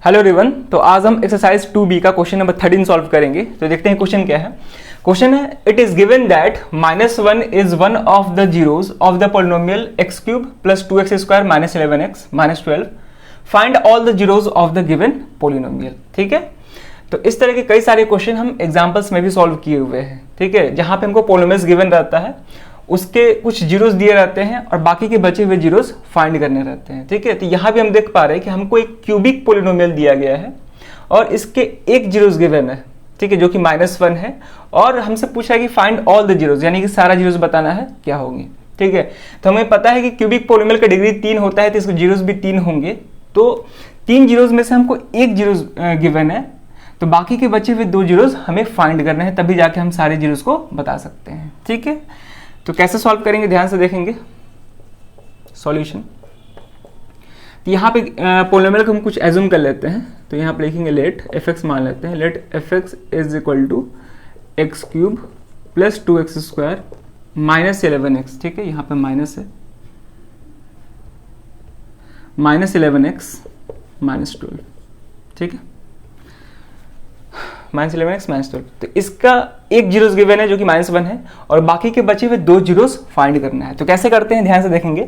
Hello everyone. तो आज हम एक्सरसाइज 2B का क्वेश्चन नंबर 13 सॉल्व करेंगे। तो देखते हैं क्वेश्चन क्या है। क्वेश्चन है, it is given that -1 is one of the zeros of the polynomial x cube plus 2x square minus 11x minus 12। Find all the zeros of the given polynomial. ठीक है, तो इस तरह के कई सारे क्वेश्चन हम एग्जाम्पल्स में भी सॉल्व किए हुए हैं। ठीक है, जहां पे हमको पोलिनोमियल्स गिवन रहता है, उसके कुछ जीरोस दिए रहते हैं और बाकी के बचे हुए जीरोस फाइंड करने रहते हैं। ठीक है, तो यहाँ भी हम देख पा रहे हैं कि हमको एक क्यूबिक पोलिनोमियल दिया गया है और इसके एक जीरोस गिवन है। ठीक है, जो कि -1 है और हमसे पूछा है कि फाइंड ऑल द जीरोस, यानी कि सारा जीरोस बताना है क्या होंगे। ठीक है, तो हमें पता है कि क्यूबिक पोलिनोमियल का डिग्री 3 होता है, तो इसके जीरोस भी 3 होंगे। तो 3 जीरोस में से हमको एक जीरोस गिवन है, तो बाकी के बचे हुए 2 जीरोस हमें फाइंड करने हैं, तभी जाके हम सारे जीरोस को बता सकते हैं। ठीक है, तो कैसे सॉल्व करेंगे, ध्यान से देखेंगे सॉल्यूशन। तो यहाँ पे पोलिनोमियल को हम कुछ एज्यूम कर लेते हैं। तो यहाँ पे लिखेंगे लेट fx मान लेते हैं। Let fx is equal to x cube plus 2x square minus 11x। ठीक है, यहाँ पे माइनस है, माइनस 11x माइनस 12। ठीक है, माइनस 11x माइनस 12। तो इसका एक जीरोस गिवन है जो कि -1 है और बाकी के बचे हुए 2 जीरोस फाइंड करना है। तो कैसे करते हैं, ध्यान से देखेंगे।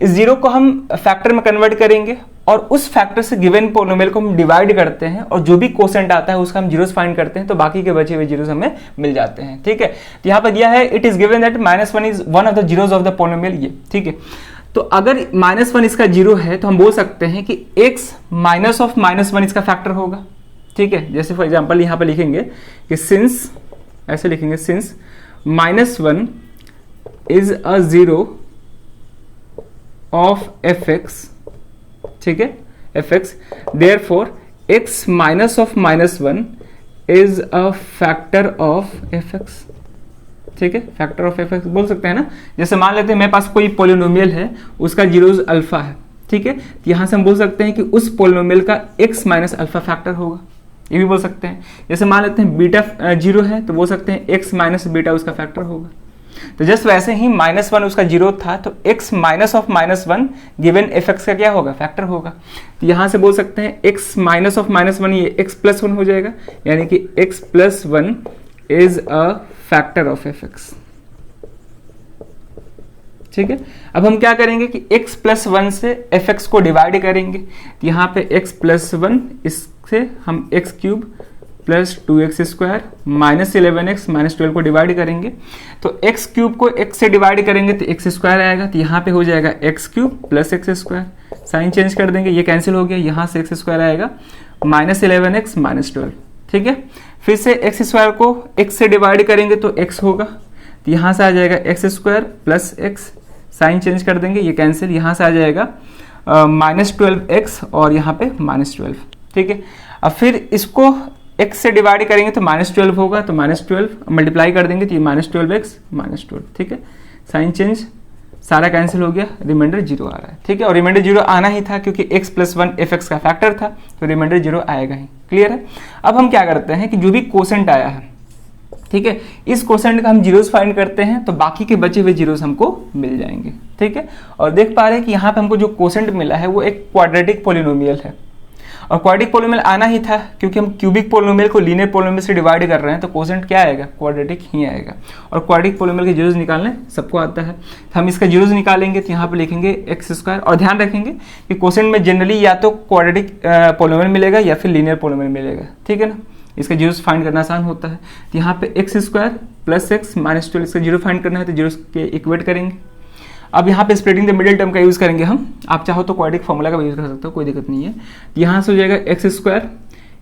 इस जीरो को हम फैक्टर में कन्वर्ट करेंगे और उस फैक्टर से गिवन पोलिनोमियल को हम डिवाइड करते हैं और जो भी कोसेंट आता है उसका हम जीरोस फाइंड करते हैं, तो बाकी के बचे हुए जीरोस हमें मिल जाते हैं। ठीक है, तो यहाँ पर दिया है it is given that -1 is one of the zeros of the polynomial. ये ठीक है, तो अगर -1 इसका जीरो है तो हम बोल सकते हैं कि x माइनस ऑफ -1 इसका फैक्टर होगा। ठीक है, जैसे फॉर एग्जांपल यहाँ पे लिखेंगे कि सिंस, ऐसे लिखेंगे since -1 is a zero of fx। ठीक है, fx therefore x minus of -1 is a factor of fx। ठीक है, फैक्टर ऑफ fx बोल सकते हैं ना। जैसे मान लेते हैं मेरे पास कोई पोलिनोमियल है, उसका जीरोस अल्फा है। ठीक है, तो यहां से हम बोल सकते हैं कि उस पोलिनोमियल का x माइनस अल्फा फैक्टर होगा, ये भी बोल सकते हैं। जैसे मान लेते हैं बीटा जीरो है, तो बोल सकते हैं x माइनस बीटा उसका फैक्टर होगा। तो जस्ट वैसे ही -1 उसका जीरो था, तो x minus of -1 given fx का क्या होगा, फैक्टर होगा। तो यहां से बोल सकते हैं x माइनस ऑफ -1 ये x प्लस 1 हो जाएगा, यानी कि x plus 1 is a factor of fx। ठीक है, अब हम क्या करेंगे कि x प्लस 1 से fx को डिवाइड करेंगे। तो यहाँ पे x प्लस 1, इससे हम x cube plus 2x square minus 11x minus 12 को डिवाइड करेंगे। तो x क्यूब को x से डिवाइड करेंगे तो x स्क्वायर आएगा, तो यहाँ पे हो जाएगा x cube plus x square. Sign change कर देंगे, ये कैंसिल हो गया, यहाँ से x स्क्वायर आएगा माइनस 11x माइनस 12। ठीक है, फिर से x स्क्वायर को x से डिवाइड करेंगे तो x होगा, तो यहाँ से आ जाएगा x square plus x। Sign change कर देंगे, ये कैंसिल, यहाँ से आ जाएगा -12x और यहाँ पे -12। ठीक है, अब फिर इसको x से डिवाइड करेंगे तो -12 होगा, तो -12 मल्टीप्लाई कर देंगे तो ये -12x -12। ठीक है, साइन चेंज सारा कैंसिल हो गया, रिमाइंडर 0 आ रहा है। ठीक है, और रिमाइंडर 0 आना ही था क्योंकि x प्लस 1 fx का फैक्टर था, तो रिमाइंडर 0 आएगा ही। क्लियर है। अब हम क्या करते हैं कि जो भी कोसेंट आया है, ठीक है, इस कोसेंट का हम जीरोस फाइंड करते हैं, तो बाकी के बचे हुए जीरोस हमको मिल जाएंगे। ठीक है, और देख पा रहे हैं कि यहाँ पे हमको जो कोसेंट मिला है वो एक क्वाड्रेटिक पोलिनोमियल है और क्वाड्रेटिक पोलिनोमियल आना ही था क्योंकि हम क्यूबिक पोलिनोमियल को लीनियर पोलिनोमियल से डिवाइड कर रहे हैं, तो कोसेंट क्या आएगा, क्वाड्रेटिक ही आएगा। और क्वाड्रेटिक पोलिनोमियल के जीरोस निकालने सबको आता है, तो हम इसका जीरोस निकालेंगे तो यहाँ पे लिखेंगे एक्स स्क्वायर। और ध्यान रखेंगे कि कोसेंट में जनरली या तो क्वाड्रेटिक पोलिनोमियल मिलेगा या फिर लीनियर पोलिनोमियल मिलेगा। ठीक है ना, इसका जीरोस फाइंड करना आसान होता है। तो यहाँ पे x square plus x minus 12 इसका जीरो फाइंड करना है, तो जीरोस के इक्वेट करेंगे। अब यहाँ पे स्प्लिटिंग द मिडिल टर्म का यूज करेंगे हम, आप चाहो तो क्वाड्रेटिक फॉर्मूला का यूज कर सकते हो, कोई दिक्कत नहीं है। यहाँ से हो जाएगा एक्स स्क्वायर,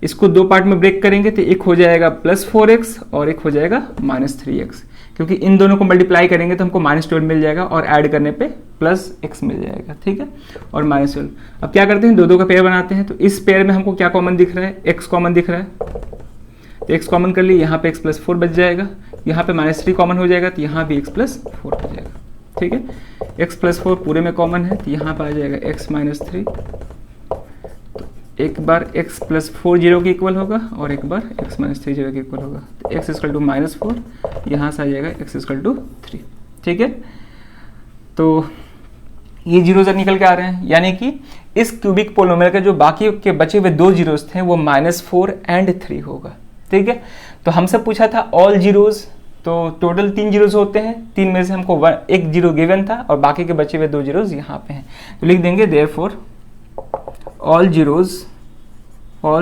इसको 2 पार्ट में ब्रेक करेंगे तो एक हो जाएगा +4x और एक हो जाएगा -3x, क्योंकि इन दोनों को मल्टीप्लाई करेंगे तो हमको -12 मिल जाएगा और ऐड करने पे +x मिल जाएगा। ठीक है, और -12। अब क्या करते हैं, दो का पेयर बनाते हैं। तो इस पेयर में हमको क्या कॉमन दिख रहा है, x कॉमन दिख रहा है, तो x कॉमन कर लिए, यहाँ पे x प्लस 4 बच जाएगा, यहाँ पे -3 कॉमन हो जाएगा तो यहाँ भी x प्लस 4 हो जाएगा। ठीक है, x प्लस 4 पूरे में कॉमन है, तो यहाँ पे आ जाएगा x माइनस 3। तो एक बार x प्लस 4 जीरो के इक्वल होगा और एक बार x माइनस 3 जीरो के इक्वल होगा, तो x इक्वल टू -4, यहाँ से आ जाएगा x इक्वल टू 3। ठीक है, तो ये जीरोज निकल के आ रहे हैं, यानी कि इस क्यूबिक पोलिनोमियल के जो बाकी के बचे हुए 2 जीरोज थे वो -4 एंड 3 होगा। ठीक है, तो हमसे पूछा था ऑल जीरोज, तो टोटल 3 जीरोज होते हैं, 3 में से हमको 1 जीरो गिवन था और बाकी के बचे हुए 2 जीरोज यहाँ पे हैं, तो लिख देंगे therefore all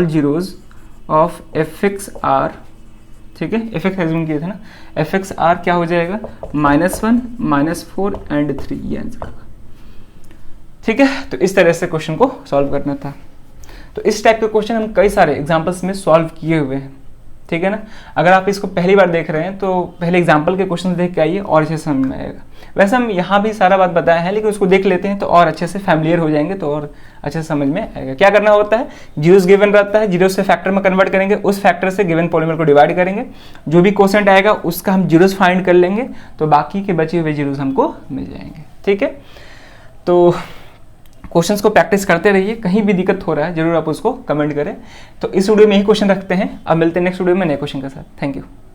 zeros of fx are, ठीक है, fx एज्यूम किए थे ना, fx आर क्या हो जाएगा -1 -4 एंड 3, ये आंसर होगा। ठीक है, तो इस तरह से क्वेश्चन को सॉल्व करना था। तो इस टाइप के क्वेश्चन हम कई सारे एग्जांपल्स में सॉल्व किए हुए हैं। ठीक है ना, अगर आप इसको पहली बार देख रहे हैं तो पहले एग्जांपल के क्वेश्चन देख के आइए और अच्छे से समझ में आएगा। वैसे हम यहाँ भी सारा बात बताया है, लेकिन उसको देख लेते हैं तो और अच्छे से फैमिलियर हो जाएंगे, तो और अच्छे से समझ में आएगा। क्या करना होता है, जीरोस गिवन रहता है, जीरो से फैक्टर में कन्वर्ट करेंगे, उस फैक्टर से गिवन पॉलीमर को डिवाइड करेंगे, जो भी क्वोशिएंट आएगा उसका हम जीरोस फाइंड कर लेंगे, तो बाकी के बचे हुए जीरोस हमको मिल जाएंगे। ठीक है, तो क्वेश्चंस को प्रैक्टिस करते रहिए, कहीं भी दिक्कत हो रहा है जरूर आप उसको कमेंट करें। तो इस वीडियो में यही क्वेश्चन रखते हैं, अब मिलते हैं नेक्स्ट वीडियो में नए क्वेश्चन के साथ। Thank you.